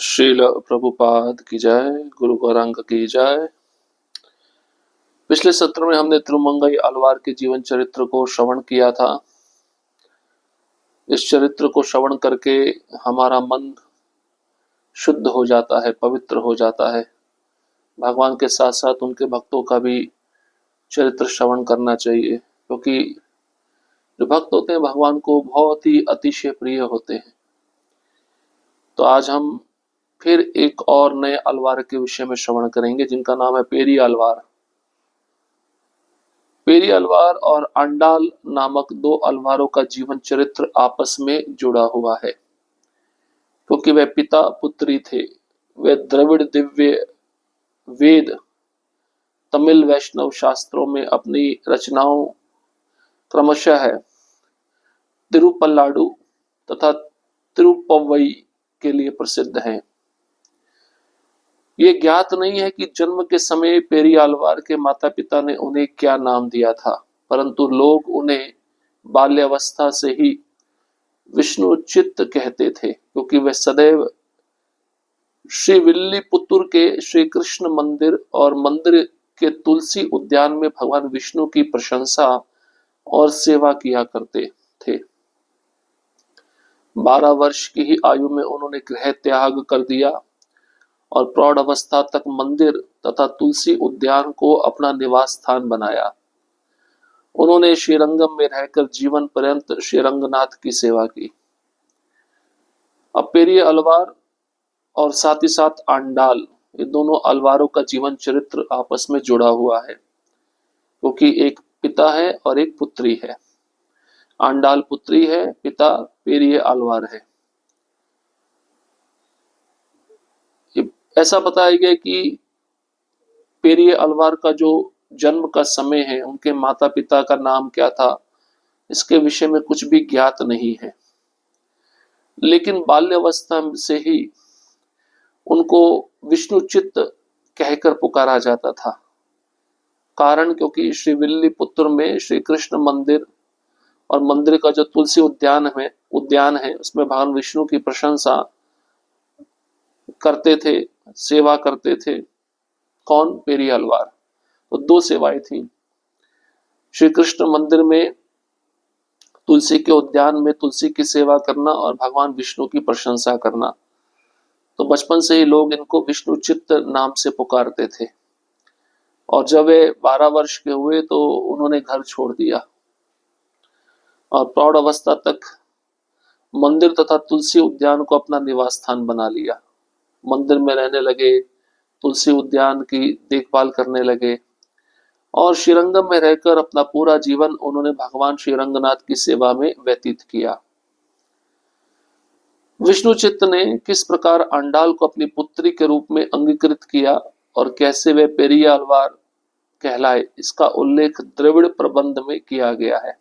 श्रील प्रभुपाद की जय, गुरु गौरांग की जय। पिछले सत्र में हमने तिरुमंगई आलवार के जीवन चरित्र को श्रवण किया था। इस चरित्र को श्रवण करके हमारा मन शुद्ध हो जाता है, पवित्र हो जाता है। भगवान के साथ साथ उनके भक्तों का भी चरित्र श्रवण करना चाहिए, क्योंकि जो भक्त होते हैं भगवान को बहुत ही अतिशय प्रिय होते हैं। तो आज हम फिर एक और नए अलवार के विषय में श्रवण करेंगे, जिनका नाम है पेरी अलवार। पेरी अलवार और अंडाल नामक दो अलवारों का जीवन चरित्र आपस में जुड़ा हुआ है, क्योंकि वे पिता पुत्री थे। वे द्रविड़ दिव्य वेद, तमिल वैष्णव शास्त्रों में अपनी रचनाओं क्रमशः तिरुपल्लाडु तथा तिरुपवई के लिए प्रसिद्ध हैं। ये ज्ञात नहीं है कि जन्म के समय पेरी आलवार के माता पिता ने उन्हें क्या नाम दिया था, परंतु लोग उन्हें बाल्यावस्था से ही विष्णु चित्त कहते थे, क्योंकि वे सदैव श्री विल्लीपुतुर के श्री कृष्ण मंदिर और मंदिर के तुलसी उद्यान में भगवान विष्णु की प्रशंसा और सेवा किया करते थे। 12 वर्ष की ही आयु में उन्होंने गृह त्याग कर दिया और प्रौढ़ अवस्था तक मंदिर तथा तुलसी उद्यान को अपना निवास स्थान बनाया। उन्होंने श्रीरंगम में रहकर जीवन पर्यंत श्रीरंगनाथ की सेवा की। अब पेरिय अलवार और साथ ही साथ आंडाल, ये दोनों अलवारों का जीवन चरित्र आपस में जुड़ा हुआ है, क्योंकि एक पिता है और एक पुत्री है। आंडाल पुत्री है, पिता पेरिय अलवार है। ऐसा बताया गया कि पेरिय अलवार का जो जन्म का समय है, उनके माता पिता का नाम क्या था, इसके विषय में कुछ भी ज्ञात नहीं है। लेकिन बाल्यावस्था से ही उनको विष्णु चित्त कहकर पुकारा जाता था। कारण क्योंकि श्री विल्लीपुत्र में श्री कृष्ण मंदिर और मंदिर का जो तुलसी उद्यान है उसमें भगवान विष्णु की प्रशंसा करते थे, सेवा करते थे। कौन? पेरी अलवार। तो दो सेवाएं थी, श्री कृष्ण मंदिर में तुलसी के उद्यान में तुलसी की सेवा करना और भगवान विष्णु की प्रशंसा करना। तो बचपन से ही लोग इनको विष्णु चित्त नाम से पुकारते थे। और जब वे 12 वर्ष के हुए तो उन्होंने घर छोड़ दिया और प्रौढ़ अवस्था तक मंदिर तथा तुलसी उद्यान को अपना निवास स्थान बना लिया। मंदिर में रहने लगे, तुलसी उद्यान की देखभाल करने लगे और श्रीरंगम में रहकर अपना पूरा जीवन उन्होंने भगवान श्रीरंगनाथ की सेवा में व्यतीत किया। विष्णु चित्त ने किस प्रकार आंडाल को अपनी पुत्री के रूप में अंगीकृत किया और कैसे वे पेरिय अलवार कहलाए, इसका उल्लेख द्रविड़ प्रबंध में किया गया है।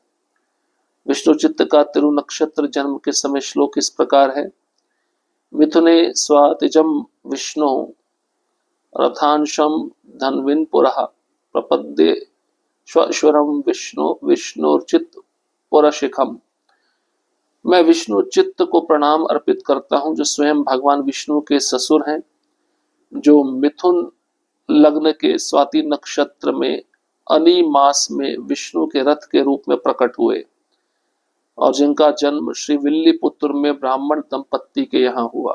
विष्णु चित्त का तिरु नक्षत्र जन्म के समय श्लोक इस प्रकार है: मिथुने स्वातिजम विष्णु रथांशम धन्विनपुरः प्रपद्ये श्वशुरम विष्णु विष्णुर्चित्त पुरशिखम। मैं विष्णु चित्त को प्रणाम अर्पित करता हूं, जो स्वयं भगवान विष्णु के ससुर हैं, जो मिथुन लग्न के स्वाति नक्षत्र में अनी मास में विष्णु के रथ के रूप में प्रकट हुए और जिनका जन्म श्री विल्लीपुत्र में ब्राह्मण दंपत्ति के यहाँ हुआ।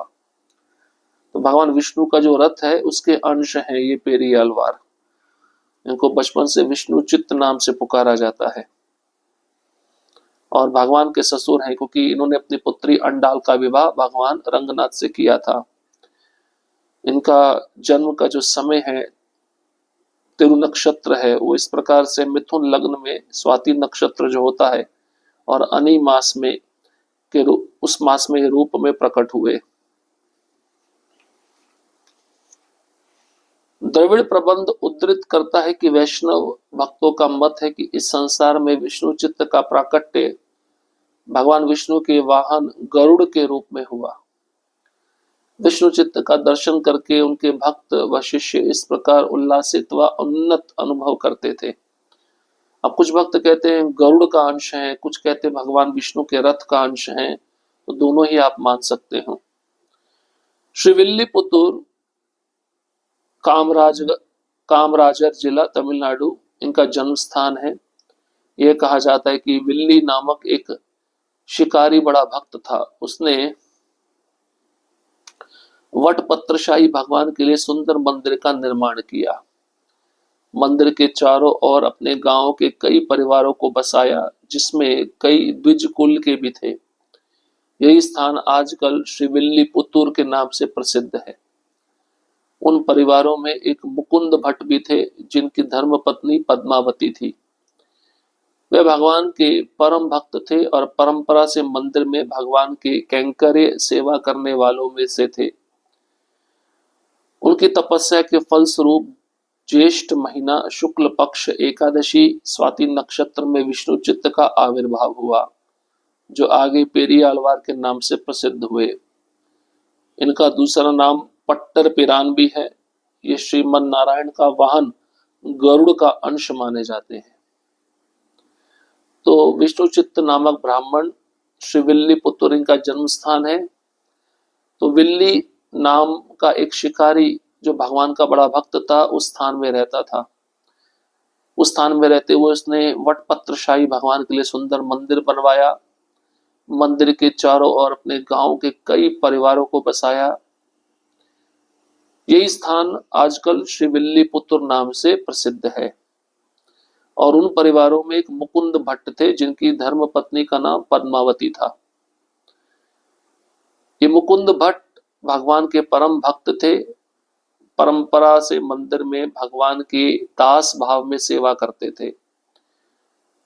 तो भगवान विष्णु का जो रथ है उसके अंश है ये पेरिय अलवार। इनको बचपन से विष्णु चित्त नाम से पुकारा जाता है और भगवान के ससुर हैं, क्योंकि इन्होंने अपनी पुत्री अंडाल का विवाह भगवान रंगनाथ से किया था। इनका जन्म का जो समय है, तिरु नक्षत्र है, वो इस प्रकार से मिथुन लग्न में स्वाति नक्षत्र जो होता है और अनी मास में के उस मास में रूप में प्रकट हुए। द्रविड़ प्रबंध उद्धृत करता है कि वैष्णव भक्तों का मत है कि इस संसार में विष्णु चित्त का प्राकट्य भगवान विष्णु के वाहन गरुड़ के रूप में हुआ। विष्णु चित्त का दर्शन करके उनके भक्त व शिष्य इस प्रकार उल्लासित व उन्नत अनुभव करते थे। अब कुछ भक्त कहते हैं गरुड़ का अंश है, कुछ कहते हैं भगवान विष्णु के रथ का अंश है, तो दोनों ही आप मान सकते हो। श्रीविल्लीपुतूर कामराज कामराजर जिला तमिलनाडु इनका जन्म स्थान है। यह कहा जाता है कि विल्ली नामक एक शिकारी बड़ा भक्त था। उसने वटपत्रशाही भगवान के लिए सुंदर मंदिर का निर्माण किया। मंदिर के चारों ओर अपने गांव के कई परिवारों को बसाया, जिसमें कई द्विज कुल के भी थे। यही स्थान आजकल श्रीविल्लीपुतूर के नाम से प्रसिद्ध है। उन परिवारों में एक मुकुंद भट्ट भी थे, जिनकी धर्मपत्नी पद्मावती थी। वे भगवान के परम भक्त थे और परंपरा से मंदिर में भगवान के कैंकर्य सेवा करने वालों में से थे। उनकी तपस्या के फलस्वरूप ज्येष्ठ महीना शुक्ल पक्ष एकादशी स्वाति नक्षत्र में विष्णु चित्त का आविर्भाव हुआ, जो आगे पेरियालवार के नाम से प्रसिद्ध हुए। इनका दूसरा नाम पट्टर पिरान भी है। ये श्रीमन नारायण का वाहन गरुड़ का अंश माने जाते हैं। तो विष्णुचित्त नामक ब्राह्मण श्रीविल्लीपुतूर इनका जन्म स्थान है। तो विल्ली नाम का एक शिकारी जो भगवान का बड़ा भक्त था, उस स्थान में रहता था। उस स्थान में रहते हुए उसने वटपत्रशाही भगवान के लिए सुंदर मंदिर बनवाया। मंदिर के चारों ओर अपने गांव के कई परिवारों को बसाया। यही स्थान आजकल श्रीविल्लीपुतूर नाम से प्रसिद्ध है। और उन परिवारों में एक मुकुंद भट्ट थे, जिनकी धर्मपत्नी का नाम पद्मावती था। ये मुकुंद भट्ट भगवान के परम भक्त थे। परंपरा से मंदिर में भगवान के दास भाव में सेवा करते थे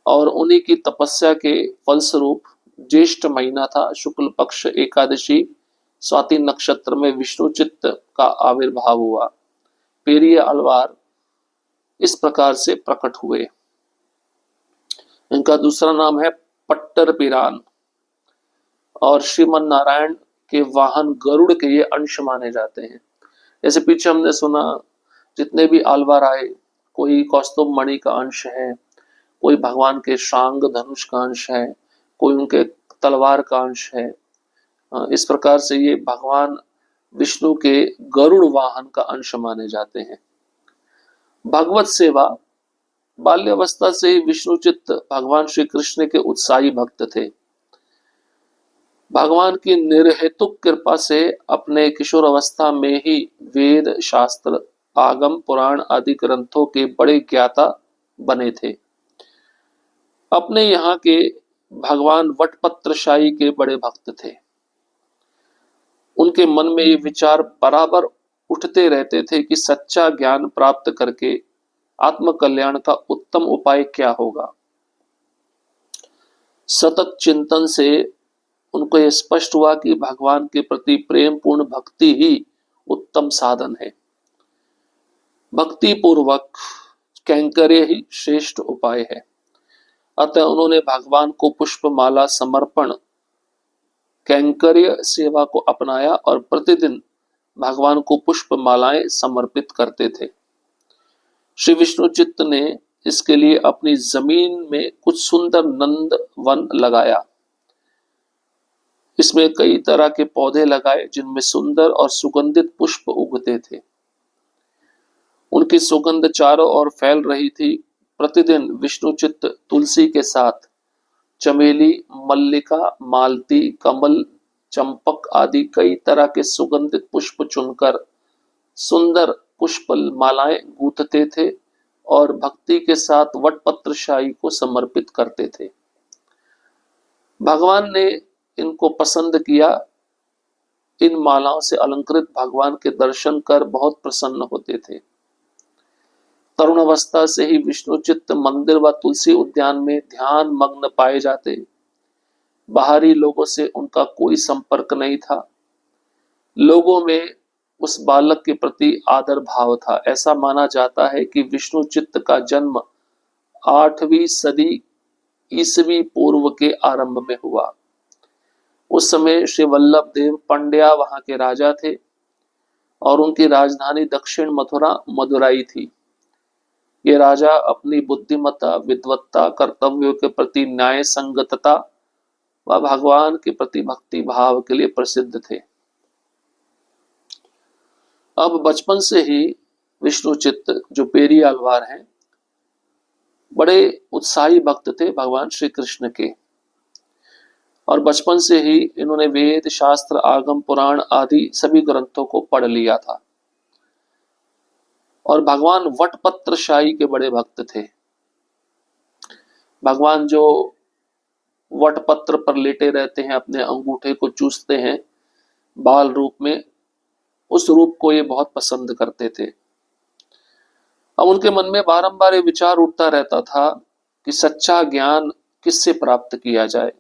और उन्हीं की तपस्या के फलस्वरूप ज्येष्ठ महीना था, शुक्ल पक्ष एकादशी स्वाति नक्षत्र में विष्णु चित्त का आविर्भाव हुआ। पेरिय अलवार इस प्रकार से प्रकट हुए। इनका दूसरा नाम है पट्टर पिरान और श्रीमन नारायण के वाहन गरुड़ के ये अंश माने जाते हैं। जैसे पीछे हमने सुना, जितने भी आलवार आए, कोई कौस्तुभ मणि का अंश है, कोई भगवान के शांग धनुष का अंश है, कोई उनके तलवार का अंश है। इस प्रकार से ये भगवान विष्णु के गरुड़ वाहन का अंश माने जाते हैं। भगवत सेवा, बाल्यावस्था से ही विष्णुचित्त भगवान श्री कृष्ण के उत्साही भक्त थे। भगवान की निर्हेतुक कृपा से अपने किशोर अवस्था में ही वेद शास्त्र आगम पुराण आदि ग्रंथों के बड़े ज्ञाता बने थे। अपने यहाँ के भगवान वटपत्रशाही के बड़े भक्त थे। उनके मन में ये विचार बराबर उठते रहते थे कि सच्चा ज्ञान प्राप्त करके आत्म कल्याण का उत्तम उपाय क्या होगा। सतत चिंतन से उनको यह स्पष्ट हुआ कि भगवान के प्रति प्रेम पूर्ण भक्ति ही उत्तम साधन है। भक्ति पूर्वक कैंकर्य ही श्रेष्ठ उपाय है। अतः उन्होंने भगवान को पुष्पमाला समर्पण कैंकर्य सेवा को अपनाया और प्रतिदिन भगवान को पुष्पमालाएं समर्पित करते थे। श्री विष्णुचित्त ने इसके लिए अपनी जमीन में कुछ सुंदर नंद वन लगाया। इसमें कई तरह के पौधे लगाए, जिनमें सुंदर और सुगंधित पुष्प उगते थे। उनकी सुगंध चारों ओर फैल रही थी। प्रतिदिन विष्णुचित्त तुलसी के साथ चमेली, मल्लिका, मालती, कमल, चंपक आदि कई तरह के सुगंधित पुष्प चुनकर सुंदर पुष्प मालाएं गूंथते थे और भक्ति के साथ वटपत्रशाही को समर्पित करते थे। भगवान ने इनको पसंद किया। इन मालाओं से अलंकृत भगवान के दर्शन कर बहुत प्रसन्न होते थे। तरुण अवस्था से ही विष्णुचित्त मंदिर व तुलसी उद्यान में ध्यान मग्न पाए जाते। बाहरी लोगों से उनका कोई संपर्क नहीं था। लोगों में उस बालक के प्रति आदर भाव था। ऐसा माना जाता है कि विष्णुचित्त का जन्म 8वीं सदी ईसवी पूर्व के आरंभ में हुआ। उस समय श्री वल्लभ देव पंड्या वहां के राजा थे और उनकी राजधानी दक्षिण मदुराई थी। ये राजा अपनी बुद्धिमत्ता, विद्वत्ता, कर्तव्यों के प्रति न्याय संगतता व भगवान के प्रति भक्ति भाव के लिए प्रसिद्ध थे। अब बचपन से ही विष्णु चित्त जो पेरी आलवार हैं बड़े उत्साही भक्त थे भगवान श्री कृष्ण के, और बचपन से ही इन्होंने वेद शास्त्र आगम पुराण आदि सभी ग्रंथों को पढ़ लिया था, और भगवान वटपत्रशाही के बड़े भक्त थे। भगवान जो वटपत्र पर लेटे रहते हैं, अपने अंगूठे को चूसते हैं बाल रूप में, उस रूप को ये बहुत पसंद करते थे। अब उनके मन में बारंबार ये विचार उठता रहता था कि सच्चा ज्ञान किससे प्राप्त किया जाए,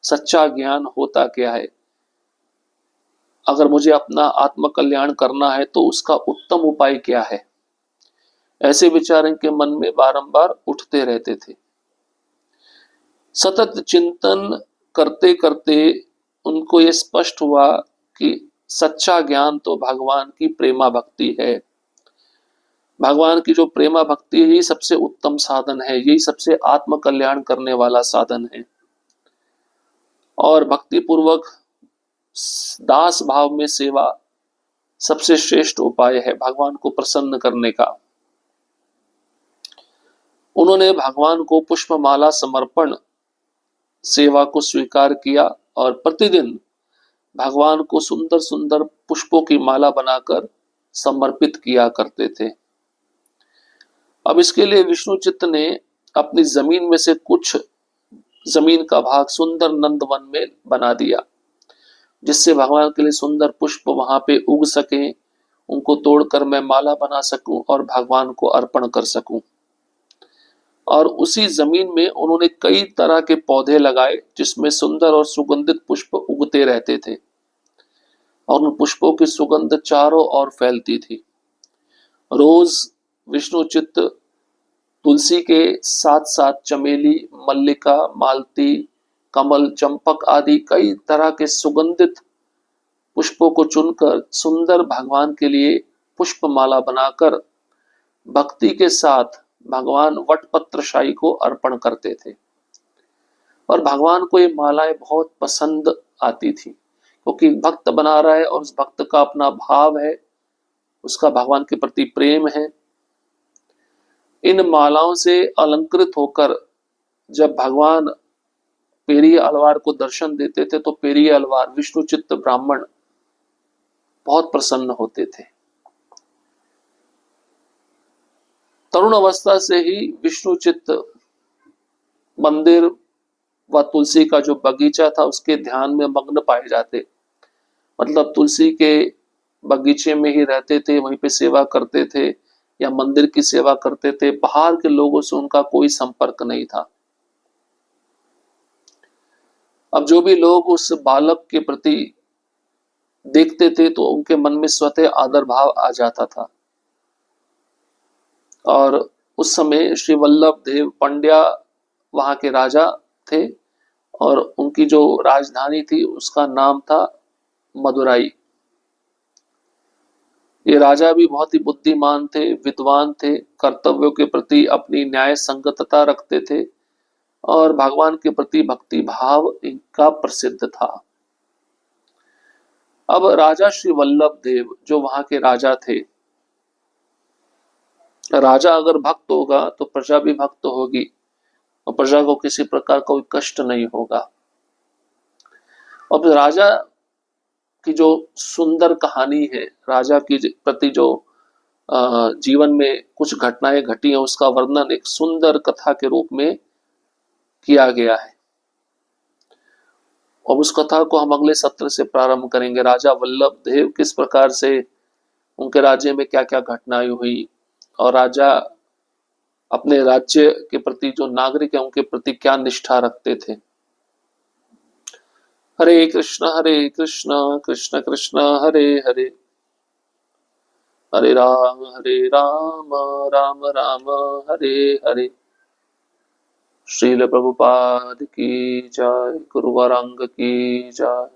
सच्चा ज्ञान होता क्या है, अगर मुझे अपना आत्म कल्याण करना है तो उसका उत्तम उपाय क्या है। ऐसे विचार इनके मन में बारंबार उठते रहते थे। सतत चिंतन करते करते उनको ये स्पष्ट हुआ कि सच्चा ज्ञान तो भगवान की प्रेमा भक्ति है। भगवान की जो प्रेमा भक्ति है, यही सबसे उत्तम साधन है, यही सबसे आत्म कल्याण करने वाला साधन है। और भक्ति पूर्वक दास भाव में सेवा सबसे श्रेष्ठ उपाय है भगवान को प्रसन्न करने का। उन्होंने भगवान को पुष्पमाला समर्पण सेवा को स्वीकार किया और प्रतिदिन भगवान को सुंदर सुंदर पुष्पों की माला बनाकर समर्पित किया करते थे। अब इसके लिए विष्णु चित्त ने अपनी जमीन में से कुछ जमीन का भाग सुंदर नंदवन में बना दिया, जिससे भगवान के लिए सुंदर पुष्प वहां पे उग सके, उनको तोड़कर मैं माला बना सकूं और भगवान को अर्पण कर सकूं। और उसी जमीन में उन्होंने कई तरह के पौधे लगाए जिसमें सुंदर और सुगंधित पुष्प उगते रहते थे, और उन पुष्पों की सुगंध चारों ओर फैलती थी। रोज विष्णु चित्त तुलसी के साथ साथ चमेली, मल्लिका, मालती, कमल, चंपक आदि कई तरह के सुगंधित पुष्पों को चुनकर सुंदर भगवान के लिए पुष्पमाला बनाकर भक्ति के साथ भगवान वटपत्रशाही को अर्पण करते थे। और भगवान को ये मालाएं बहुत पसंद आती थी, क्योंकि भक्त बना रहा है और उस भक्त का अपना भाव है, उसका भगवान के प्रति प्रेम है। इन मालाओं से अलंकृत होकर जब भगवान पेरी अलवार को दर्शन देते थे तो पेरी अलवार विष्णु चित्त ब्राह्मण बहुत प्रसन्न होते थे। तरुण अवस्था से ही विष्णु चित्त मंदिर व तुलसी का जो बगीचा था उसके ध्यान में मग्न पाए जाते। मतलब तुलसी के बगीचे में ही रहते थे, वहीं पे सेवा करते थे या मंदिर की सेवा करते थे, बाहर के लोगों से उनका कोई संपर्क नहीं था। अब जो भी लोग उस बालक के प्रति देखते थे तो उनके मन में स्वतः आदर भाव आ जाता था। और उस समय श्री वल्लभ देव पंड्या वहां के राजा थे, और उनकी जो राजधानी थी उसका नाम था मदुराई। ये राजा भी बहुत ही बुद्धिमान थे, विद्वान थे, कर्तव्यों के प्रति अपनी न्याय संगतता रखते थे, और भगवान के प्रति भक्ति भाव इनका प्रसिद्ध था। अब राजा श्री वल्लभ देव जो वहां के राजा थे, राजा अगर भक्त होगा तो प्रजा भी भक्त होगी और प्रजा को किसी प्रकार कोई कष्ट नहीं होगा। अब राजा की जो सुंदर कहानी है, राजा की प्रति जो जीवन में कुछ घटनाएं घटी हैं, उसका वर्णन एक सुंदर कथा के रूप में किया गया है। और उस कथा को हम अगले सत्र से प्रारंभ करेंगे। राजा वल्लभ देव किस प्रकार से उनके राज्य में क्या क्या घटनाएं हुई, और राजा अपने राज्य के प्रति जो नागरिक है उनके प्रति क्या निष्ठा रखते थे। हरे कृष्ण कृष्ण कृष्ण हरे हरे, हरे राम राम राम हरे हरे। श्रील प्रभुपाद की जय, गुरुवरंग की जय।